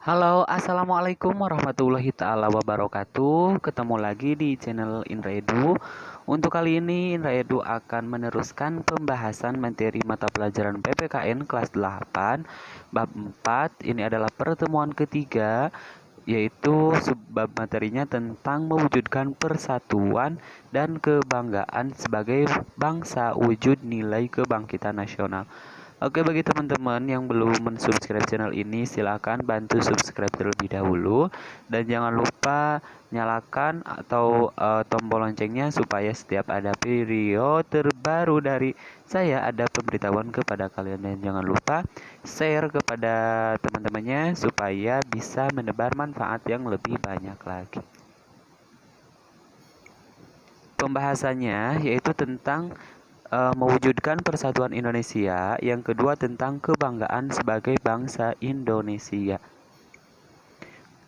Halo, assalamualaikum warahmatullahi taala wabarakatuh. Ketemu lagi di channel Indra Edu. Untuk kali ini Indra Edu akan meneruskan pembahasan materi mata pelajaran PPKN kelas 8 bab 4. Ini adalah pertemuan ketiga, yaitu subbab materinya tentang mewujudkan persatuan dan kebanggaan sebagai bangsa, wujud nilai kebangkitan nasional. Oke, bagi teman-teman yang belum mensubscribe channel ini, silakan bantu subscribe terlebih dahulu dan jangan lupa nyalakan atau tombol loncengnya supaya setiap ada video terbaru dari saya ada pemberitahuan kepada kalian, dan jangan lupa share kepada teman-temannya supaya bisa menebar manfaat yang lebih banyak lagi. Pembahasannya yaitu tentang mewujudkan persatuan Indonesia, yang kedua tentang kebanggaan sebagai bangsa Indonesia.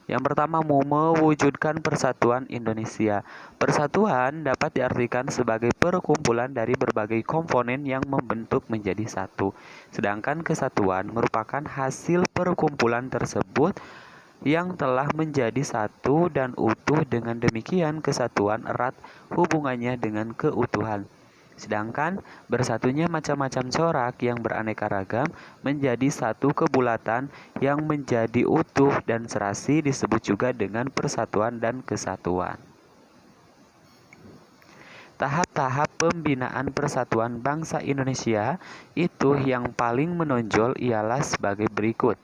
Yang pertama, mewujudkan persatuan Indonesia. Persatuan dapat diartikan sebagai perkumpulan dari berbagai komponen yang membentuk menjadi satu. Sedangkan kesatuan merupakan hasil perkumpulan tersebut yang telah menjadi satu dan utuh. Dengan demikian, kesatuan erat hubungannya dengan keutuhan. Sedangkan bersatunya macam-macam corak yang beraneka ragam menjadi satu kebulatan yang menjadi utuh dan serasi disebut juga dengan persatuan dan kesatuan. Tahap-tahap pembinaan persatuan bangsa Indonesia itu yang paling menonjol ialah sebagai berikut.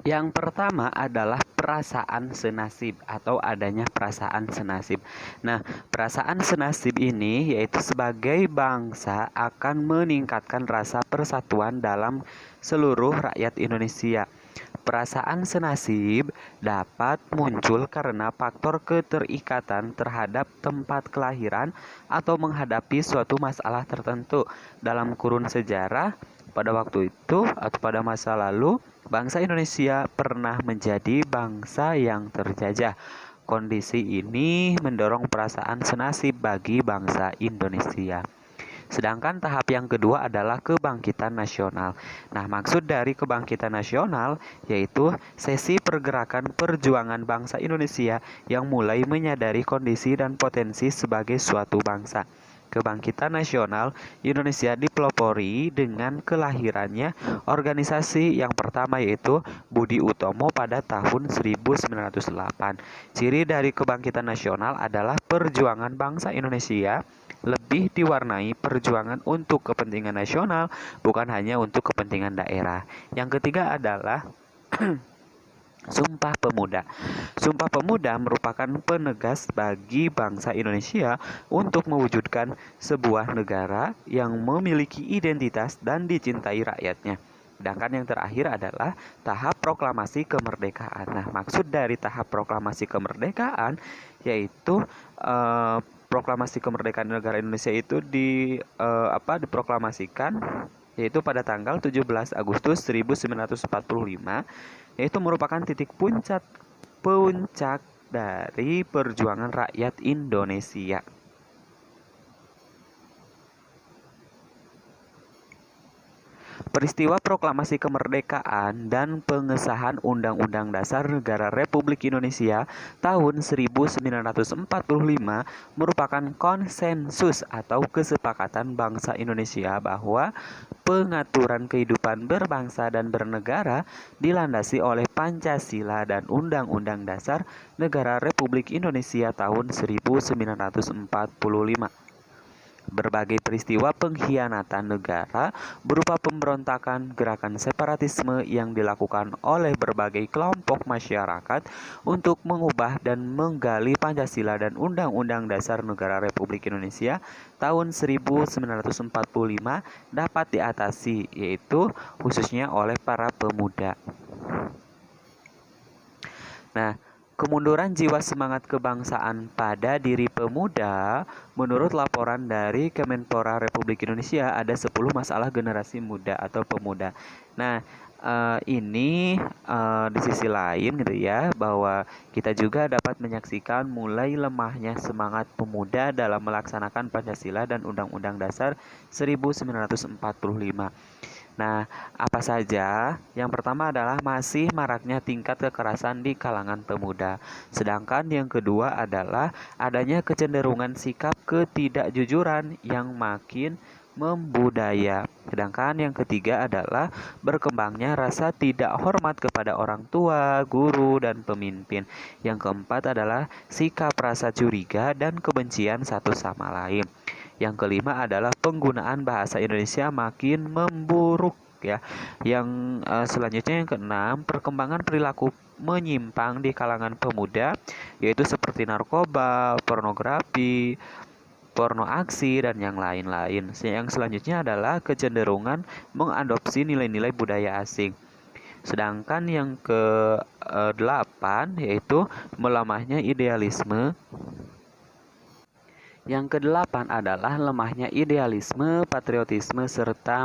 Yang pertama adalah perasaan senasib atau adanya perasaan senasib. Nah, perasaan senasib ini yaitu sebagai bangsa akan meningkatkan rasa persatuan dalam seluruh rakyat Indonesia. Perasaan senasib dapat muncul karena faktor keterikatan terhadap tempat kelahiran atau menghadapi suatu masalah tertentu. Dalam kurun sejarah, pada waktu itu atau pada masa lalu, bangsa Indonesia pernah menjadi bangsa yang terjajah. Kondisi ini mendorong perasaan senasib bagi bangsa Indonesia. Sedangkan tahap yang kedua adalah kebangkitan nasional. Nah, maksud dari kebangkitan nasional yaitu sesi pergerakan perjuangan bangsa Indonesia yang mulai menyadari kondisi dan potensi sebagai suatu bangsa. Kebangkitan nasional Indonesia dipelopori dengan kelahirannya organisasi yang pertama, yaitu Budi Utomo pada tahun 1908. Ciri dari kebangkitan nasional adalah perjuangan bangsa Indonesia lebih diwarnai perjuangan untuk kepentingan nasional, bukan hanya untuk kepentingan daerah. Yang ketiga adalah Sumpah Pemuda. Sumpah Pemuda merupakan penegas bagi bangsa Indonesia untuk mewujudkan sebuah negara yang memiliki identitas dan dicintai rakyatnya. Sedangkan yang terakhir adalah tahap proklamasi kemerdekaan. Nah, maksud dari tahap proklamasi kemerdekaan yaitu proklamasi kemerdekaan negara Indonesia itu diproklamasikan yaitu pada tanggal 17 Agustus 1945, yaitu merupakan titik puncak dari perjuangan rakyat Indonesia. Peristiwa proklamasi kemerdekaan dan pengesahan Undang-Undang Dasar Negara Republik Indonesia tahun 1945 merupakan konsensus atau kesepakatan bangsa Indonesia bahwa pengaturan kehidupan berbangsa dan bernegara dilandasi oleh Pancasila dan Undang-Undang Dasar Negara Republik Indonesia tahun 1945. Berbagai peristiwa pengkhianatan negara berupa pemberontakan, gerakan separatisme yang dilakukan oleh berbagai kelompok masyarakat untuk mengubah dan menggali Pancasila dan Undang-Undang Dasar Negara Republik Indonesia tahun 1945 dapat diatasi, yaitu khususnya oleh para pemuda. Nah, kemunduran jiwa semangat kebangsaan pada diri pemuda, menurut laporan dari Kemenpora Republik Indonesia, ada 10 masalah generasi muda atau pemuda. Nah, ini di sisi lain gitu ya, bahwa kita juga dapat menyaksikan mulai lemahnya semangat pemuda dalam melaksanakan Pancasila dan Undang-Undang Dasar 1945. Nah, apa saja? Yang pertama adalah masih maraknya tingkat kekerasan di kalangan pemuda. Sedangkan yang kedua adalah adanya kecenderungan sikap ketidakjujuran yang makin membudaya. Sedangkan yang ketiga adalah berkembangnya rasa tidak hormat kepada orang tua, guru, dan pemimpin. Yang keempat adalah sikap rasa curiga dan kebencian satu sama lain. Yang kelima adalah penggunaan bahasa Indonesia makin memburuk ya. Yang selanjutnya yang keenam, perkembangan perilaku menyimpang di kalangan pemuda yaitu seperti narkoba, pornografi, porno aksi dan yang lain-lain. Yang selanjutnya adalah kecenderungan mengadopsi nilai-nilai budaya asing. Sedangkan yang ke-8 yaitu melemahnya idealisme. Yang kedelapan adalah lemahnya idealisme, patriotisme, serta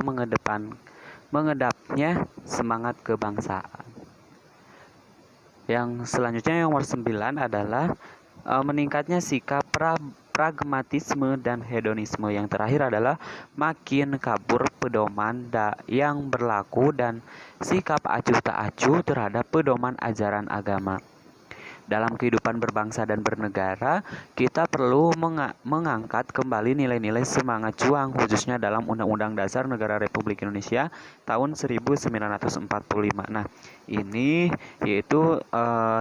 mengedapnya semangat kebangsaan. Yang selanjutnya yang nomor 9 adalah meningkatnya sikap pragmatisme dan hedonisme. Yang terakhir adalah makin kabur pedoman yang berlaku dan sikap acuh tak acuh terhadap pedoman ajaran agama. Dalam kehidupan berbangsa dan bernegara, kita perlu mengangkat kembali nilai-nilai semangat juang, khususnya dalam Undang-Undang Dasar Negara Republik Indonesia tahun 1945. Nah, ini yaitu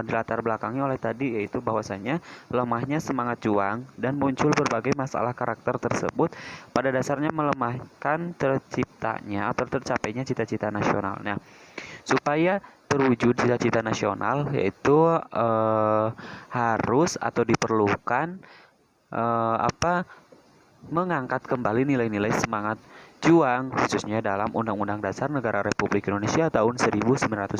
dilatar belakangi oleh tadi, yaitu bahwasanya lemahnya semangat juang dan muncul berbagai masalah karakter tersebut pada dasarnya melemahkan terciptanya atau tercapainya cita-cita nasional. Nah, supaya terwujud cita-cita nasional yaitu harus atau diperlukan mengangkat kembali nilai-nilai semangat juang khususnya dalam Undang-Undang Dasar Negara Republik Indonesia tahun 1945.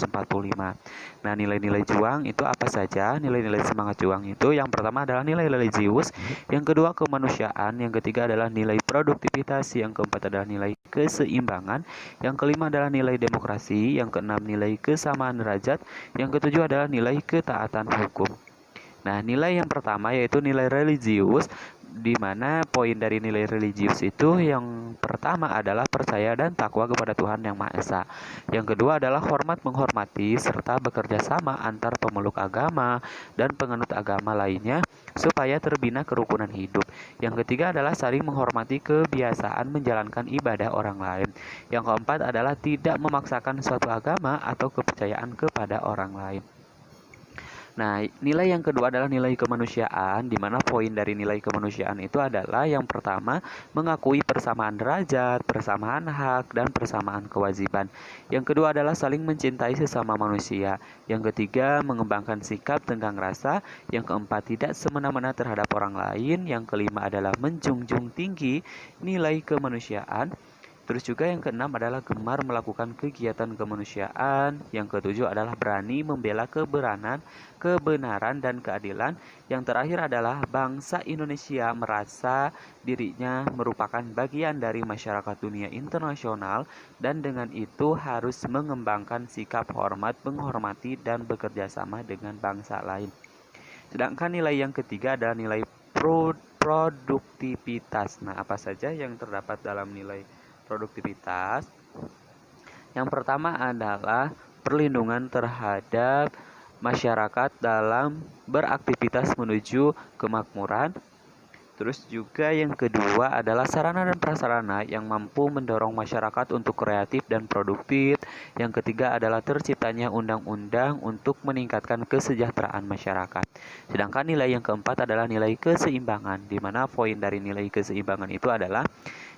Nah, nilai-nilai juang itu apa saja? Nilai-nilai semangat juang itu yang pertama adalah nilai religius, yang kedua kemanusiaan, yang ketiga adalah nilai produktivitas, yang keempat adalah nilai keseimbangan, yang kelima adalah nilai demokrasi, yang keenam nilai kesamaan derajat, yang ketujuh adalah nilai ketaatan hukum. Nah, nilai yang pertama yaitu nilai religius, di mana poin dari nilai religius itu yang pertama adalah percaya dan takwa kepada Tuhan Yang Maha Esa. Yang kedua adalah hormat menghormati serta bekerja sama antar pemeluk agama dan penganut agama lainnya supaya terbina kerukunan hidup. Yang ketiga adalah saling menghormati kebiasaan menjalankan ibadah orang lain. Yang keempat adalah tidak memaksakan suatu agama atau kepercayaan kepada orang lain. Nah, nilai yang kedua adalah nilai kemanusiaan, di mana poin dari nilai kemanusiaan itu adalah yang pertama, mengakui persamaan derajat, persamaan hak, dan persamaan kewajiban. Yang kedua adalah saling mencintai sesama manusia. Yang ketiga, mengembangkan sikap tenggang rasa. Yang keempat, tidak semena-mena terhadap orang lain. Yang kelima adalah menjunjung tinggi nilai kemanusiaan. Terus juga yang keenam adalah gemar melakukan kegiatan kemanusiaan. Yang ketujuh adalah berani membela kebenaran dan keadilan. Yang terakhir adalah bangsa Indonesia merasa dirinya merupakan bagian dari masyarakat dunia internasional dan dengan itu harus mengembangkan sikap hormat, menghormati dan bekerja sama dengan bangsa lain. Sedangkan nilai yang ketiga adalah nilai produktivitas. Nah, apa saja yang terdapat dalam nilai produktivitas? Yang pertama adalah perlindungan terhadap masyarakat dalam beraktivitas menuju kemakmuran. Terus juga yang kedua adalah sarana dan prasarana yang mampu mendorong masyarakat untuk kreatif dan produktif. Yang ketiga adalah terciptanya undang-undang untuk meningkatkan kesejahteraan masyarakat. Sedangkan nilai yang keempat adalah nilai keseimbangan, di mana poin dari nilai keseimbangan itu adalah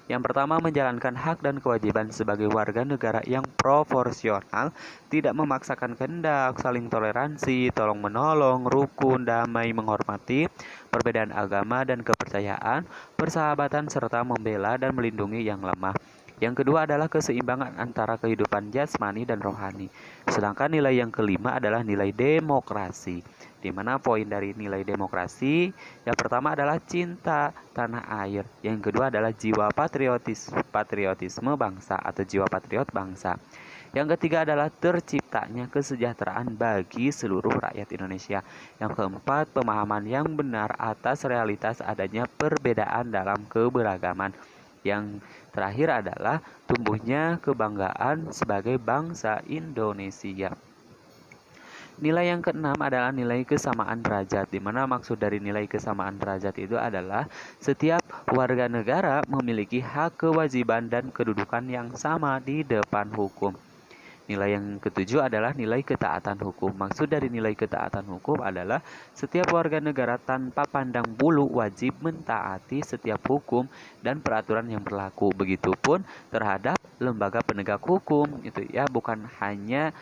yang pertama, menjalankan hak dan kewajiban sebagai warga negara yang proporsional, tidak memaksakan kehendak, saling toleransi, tolong-menolong, rukun, damai, menghormati perbedaan agama dan kepercayaan, persahabatan, serta membela dan melindungi yang lemah. Yang kedua adalah keseimbangan antara kehidupan jasmani dan rohani. Sedangkan nilai yang kelima adalah nilai demokrasi, di mana poin dari nilai demokrasi yang pertama adalah cinta tanah air, yang kedua adalah jiwa patriotisme bangsa atau jiwa patriot bangsa, yang ketiga adalah terciptanya kesejahteraan bagi seluruh rakyat Indonesia, yang keempat pemahaman yang benar atas realitas adanya perbedaan dalam keberagaman, yang terakhir adalah tumbuhnya kebanggaan sebagai bangsa Indonesia. Nilai yang keenam adalah nilai kesamaan derajat, di mana maksud dari nilai kesamaan derajat itu adalah setiap warga negara memiliki hak, kewajiban, dan kedudukan yang sama di depan hukum. Nilai yang ketujuh adalah nilai ketaatan hukum. Maksud dari nilai ketaatan hukum adalah setiap warga negara tanpa pandang bulu wajib mentaati setiap hukum dan peraturan yang berlaku. Begitupun terhadap lembaga penegak hukum, itu ya, bukan hanya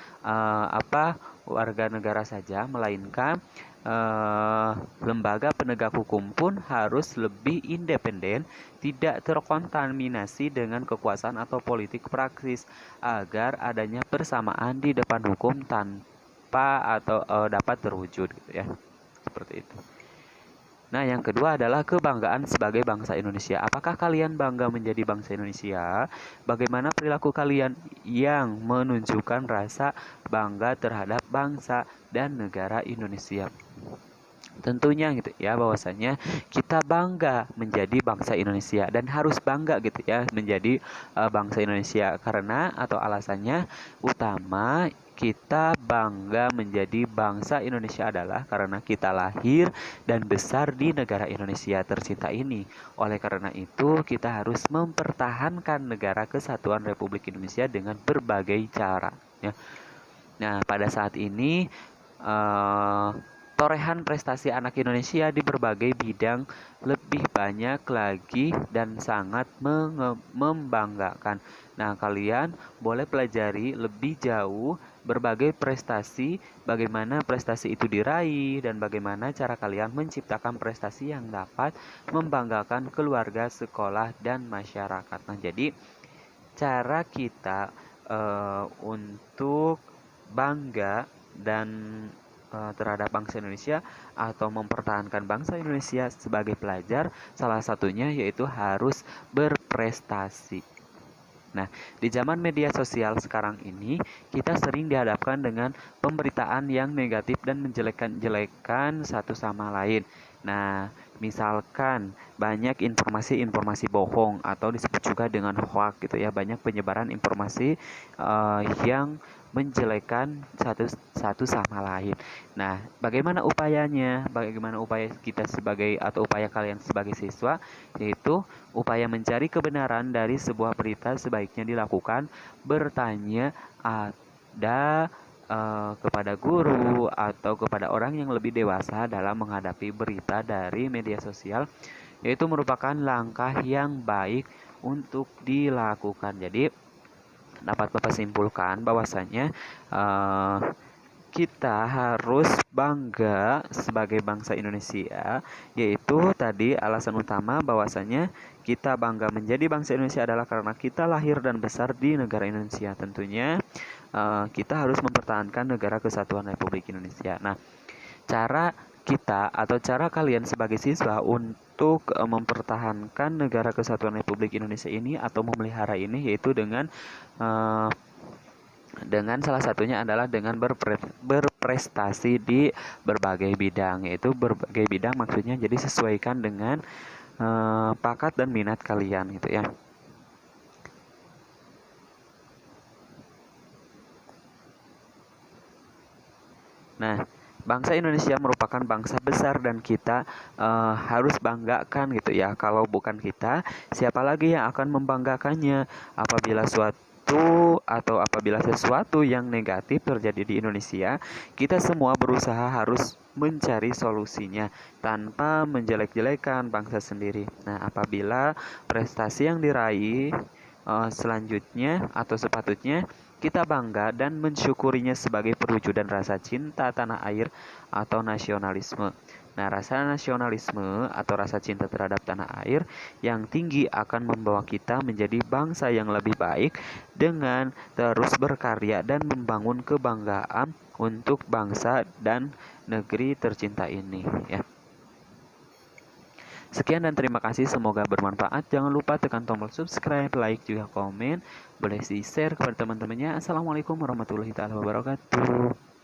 warga negara saja, melainkan lembaga penegak hukum pun harus lebih independen, tidak terkontaminasi dengan kekuasaan atau politik praktis, agar adanya persamaan di depan hukum tanpa atau dapat terwujud, gitu ya, seperti itu. Nah, yang kedua adalah kebanggaan sebagai bangsa Indonesia. Apakah kalian bangga menjadi bangsa Indonesia? Bagaimana perilaku kalian yang menunjukkan rasa bangga terhadap bangsa dan negara Indonesia? Tentunya gitu ya, bahwasanya kita bangga menjadi bangsa Indonesia dan harus bangga gitu ya menjadi bangsa Indonesia, karena atau alasannya utama kita bangga menjadi bangsa Indonesia adalah karena kita lahir dan besar di negara Indonesia tercinta ini. Oleh karena itu kita harus mempertahankan negara kesatuan Republik Indonesia dengan berbagai cara ya. Nah, pada saat ini torehan prestasi anak Indonesia di berbagai bidang lebih banyak lagi dan sangat membanggakan. Nah, kalian boleh pelajari lebih jauh berbagai prestasi, bagaimana prestasi itu diraih, dan bagaimana cara kalian menciptakan prestasi yang dapat membanggakan keluarga, sekolah, dan masyarakat. Nah, jadi cara kita untuk bangga dan terhadap bangsa Indonesia atau mempertahankan bangsa Indonesia sebagai pelajar, salah satunya yaitu harus berprestasi. Nah, di zaman media sosial sekarang ini, kita sering dihadapkan dengan pemberitaan yang negatif dan menjelek-jelekan satu sama lain. Nah, misalkan banyak informasi-informasi bohong atau disebut juga dengan hoax gitu ya, banyak penyebaran informasi yang menjelekan satu sama lain. Nah, bagaimana upayanya? Bagaimana upaya kita sebagai atau upaya kalian sebagai siswa? Yaitu upaya mencari kebenaran dari sebuah berita sebaiknya dilakukan bertanya kepada guru atau kepada orang yang lebih dewasa dalam menghadapi berita dari media sosial, yaitu merupakan langkah yang baik untuk dilakukan. Jadi dapat Bapak simpulkan bahwasanya kita harus bangga sebagai bangsa Indonesia, yaitu tadi alasan utama bahwasanya kita bangga menjadi bangsa Indonesia adalah karena kita lahir dan besar di negara Indonesia. Tentunya kita harus mempertahankan negara kesatuan Republik Indonesia. Nah, cara kita atau cara kalian sebagai siswa untuk mempertahankan negara kesatuan Republik Indonesia ini atau memelihara ini yaitu dengan salah satunya adalah dengan berprestasi di berbagai bidang, yaitu berbagai bidang maksudnya jadi sesuaikan dengan bakat dan minat kalian gitu ya. Nah, bangsa Indonesia merupakan bangsa besar dan kita harus banggakan gitu ya. Kalau bukan kita, siapa lagi yang akan membanggakannya apabila sesuatu yang negatif terjadi di Indonesia, kita semua berusaha harus mencari solusinya tanpa menjelek-jelekan bangsa sendiri. Nah, apabila prestasi yang diraih selanjutnya atau sepatutnya kita bangga dan mensyukurinya sebagai perwujudan rasa cinta tanah air atau nasionalisme. Nah, rasa nasionalisme atau rasa cinta terhadap tanah air yang tinggi akan membawa kita menjadi bangsa yang lebih baik dengan terus berkarya dan membangun kebanggaan untuk bangsa dan negeri tercinta ini ya. Sekian dan terima kasih, semoga bermanfaat. Jangan lupa tekan tombol subscribe, like, juga komen. Boleh di-share kepada teman-temannya. Assalamualaikum warahmatullahi wabarakatuh.